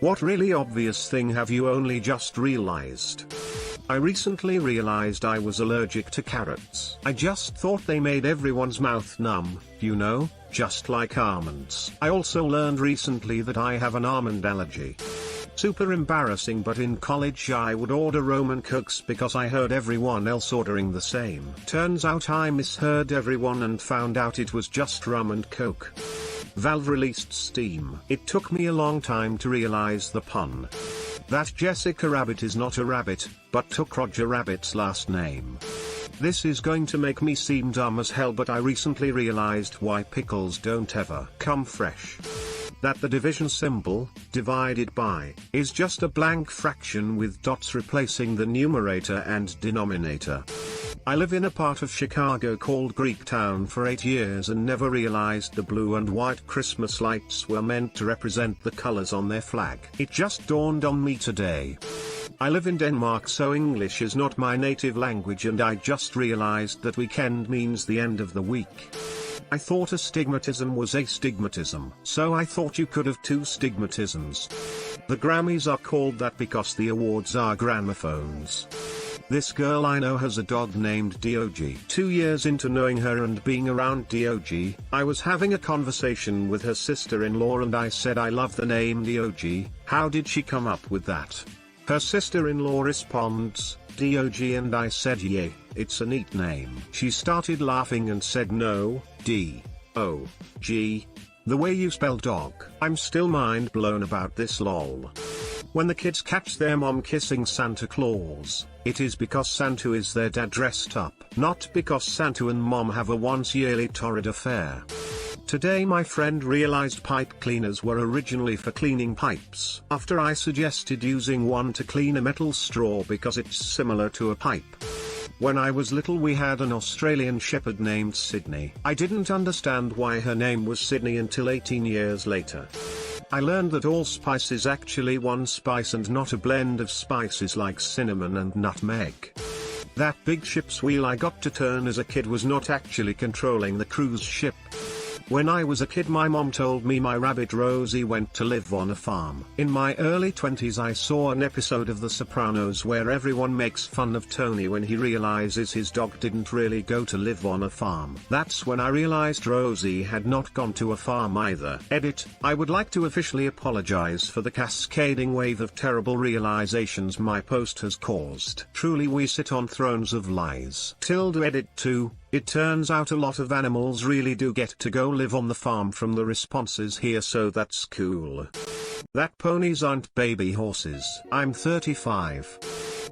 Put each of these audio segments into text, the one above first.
What really obvious thing have you only just realized? I recently realized I was allergic to carrots. I just thought they made everyone's mouth numb, you know, just like almonds. I also learned recently that I have an almond allergy. Super embarrassing, but in college I would order rum and cokes because I heard everyone else ordering the same. Turns out I misheard everyone and found out it was just rum and coke. Valve released Steam. It took me a long time to realize the pun. That Jessica Rabbit is not a rabbit, but took Roger Rabbit's last name. This is going to make me seem dumb as hell, but I recently realized why pickles don't ever come fresh. That the division symbol, divided by, is just a blank fraction with dots replacing the numerator and denominator. I live in a part of Chicago called Greektown for 8 years and never realized the blue and white Christmas lights were meant to represent the colors on their flag. It just dawned on me today. I live in Denmark, so English is not my native language, and I just realized that weekend means the end of the week. I thought astigmatism was astigmatism, so I thought you could have two stigmatisms. The Grammys are called that because the awards are gramophones. This girl I know has a dog named Dog. 2 years into knowing her and being around Dog, I was having a conversation with her sister-in-law and I said I love the name Dog, how did she come up with that? Her sister-in-law responds, Dog, and I said yeah, it's a neat name. She started laughing and said no, D-O-G. The way you spell dog. I'm still mind blown about this lol. When the kids catch their mom kissing Santa Claus, it is because Santa is their dad dressed up, not because Santa and mom have a once-yearly torrid affair. Today my friend realized pipe cleaners were originally for cleaning pipes. After I suggested using one to clean a metal straw because it's similar to a pipe. When I was little we had an Australian shepherd named Sydney. I didn't understand why her name was Sydney until 18 years later. I learned that allspice is actually one spice and not a blend of spices like cinnamon and nutmeg. That big ship's wheel I got to turn as a kid was not actually controlling the cruise ship. When I was a kid my mom told me my rabbit Rosie went to live on a farm. In my early 20s I saw an episode of The Sopranos where everyone makes fun of Tony when he realizes his dog didn't really go to live on a farm. That's when I realized Rosie had not gone to a farm either. Edit, I would like to officially apologize for the cascading wave of terrible realizations my post has caused. Truly we sit on thrones of lies. Edit 2. It turns out a lot of animals really do get to go live on the farm from the responses here, so that's cool. That ponies aren't baby horses. I'm 35.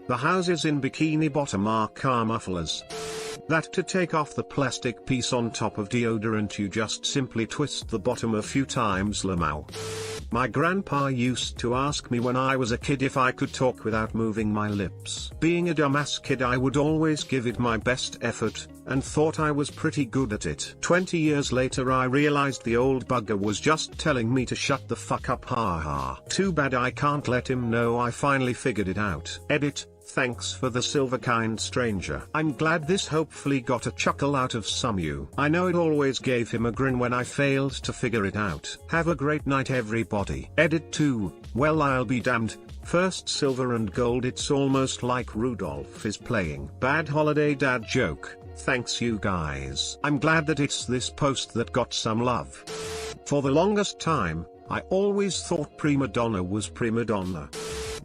The houses in Bikini Bottom are car mufflers. That to take off the plastic piece on top of deodorant you just simply twist the bottom a few times. Lamau. My grandpa used to ask me when I was a kid if I could talk without moving my lips. Being a dumbass kid I would always give it my best effort, and thought I was pretty good at it. 20 years later I realized the old bugger was just telling me to shut the fuck up, haha. Too bad I can't let him know I finally figured it out. Edit. Thanks for the silver kind stranger. I'm glad this hopefully got a chuckle out of some you. I know it always gave him a grin when I failed to figure it out. Have a great night everybody. Edit 2. Well I'll be damned. First silver and gold, it's almost like Rudolph is playing Bad Holiday Dad joke. Thanks you guys. I'm glad that it's this post that got some love. For the longest time, I always thought prima donna was prima donna.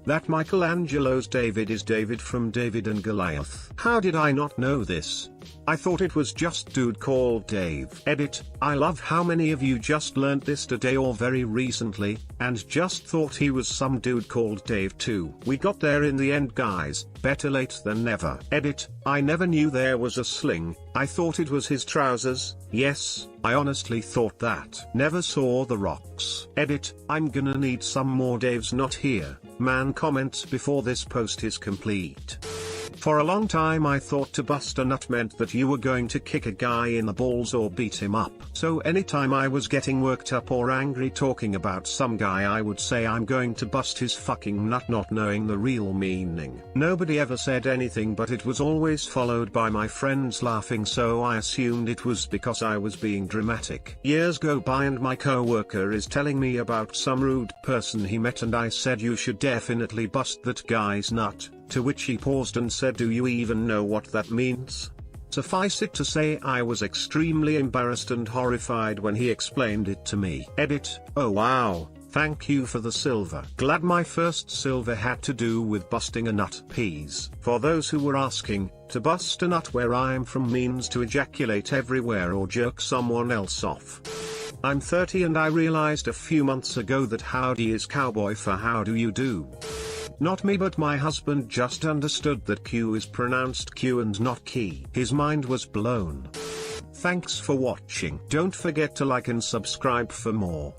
That Michelangelo's David is David from David and Goliath. How did I not know this? I thought it was just dude called Dave. Edit, I love how many of you just learned this today or very recently, and just thought he was some dude called Dave too. We got there in the end guys, better late than never. Edit, I never knew there was a sling, I thought it was his trousers. Yes, I honestly thought that. Never saw the rocks. Edit, I'm gonna need some more Dave's not here, man comments before this post is complete. For a long time I thought to bust a nut meant that you were going to kick a guy in the balls or beat him up. So anytime I was getting worked up or angry talking about some guy, I would say I'm going to bust his fucking nut, not knowing the real meaning. Nobody ever said anything, but it was always followed by my friends laughing, so I assumed it was because I was being dramatic. Years go by and my coworker is telling me about some rude person he met, and I said you should definitely bust that guy's nut. To which he paused and said, "Do you even know what that means?" Suffice it to say, I was extremely embarrassed and horrified when he explained it to me. Edit. Oh wow, thank you for the silver. Glad my first silver had to do with busting a nut. Peas. For those who were asking, to bust a nut where I'm from means to ejaculate everywhere or jerk someone else off. I'm 30 and I realized a few months ago that howdy is cowboy for how do you do. Not me, but my husband just understood that Q is pronounced Q and not key. His mind was blown. Thanks for watching. Don't forget to like and subscribe for more.